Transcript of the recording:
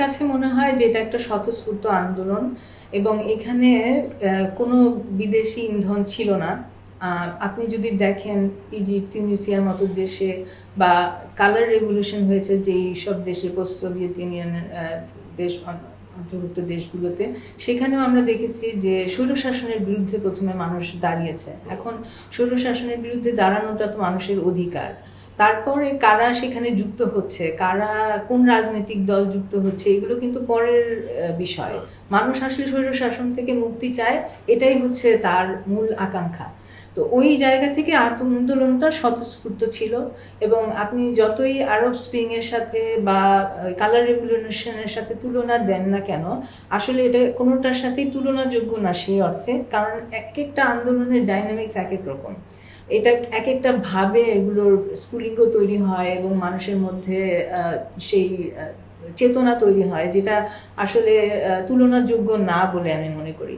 কাছে মনে হয় যে এটা একটা স্বতঃস্ফূর্ত আন্দোলন এবং এখানে কোনো বিদেশি ইন্ধন ছিল না। আপনি যদি দেখেন ইজিপ্ট, তিউনিসিয়ার মতো দেশে বা কালার রেভলিউশন হয়েছে যেই সব দেশে পোস্ট সোভিয়েত ইউনিয়নের দেশ অন্তর্ভুক্ত দেশগুলোতে, সেখানেও আমরা দেখেছি যে স্বৈরশাসনের বিরুদ্ধে প্রথমে মানুষ দাঁড়িয়েছে। এখন স্বৈরশাসনের বিরুদ্ধে দাঁড়ানোটা তো মানুষের অধিকার। তারপরে কারা সেখানে যুক্ত হচ্ছে, কারা কোন রাজনৈতিক দল যুক্ত হচ্ছে, এগুলো কিন্তু পরের বিষয়। মানুষ আসলে স্বৈরশাসন থেকে মুক্তি চায়, এটাই হচ্ছে তার মূল আকাঙ্ক্ষা। তো ওই জায়গা থেকে আন্দোলনটা স্বতঃস্ফূর্ত ছিল এবং আপনি যতই আরব স্প্রিং এর সাথে বা কালার রেভলিউশনের সাথে তুলনা দেন না কেন, আসলে এটা কোনোটার সাথেই তুলনাযোগ্য না সেই অর্থে, কারণ এক একটা আন্দোলনের ডাইনামিক্স এক এক রকম। এটা এক একটা ভাবে এগুলোর স্ফুলিঙ্গ তৈরি হয় এবং মানুষের মধ্যে সেই চেতনা তৈরি হয়, যেটা আসলে তুলনাযোগ্য না বলে আমি মনে করি।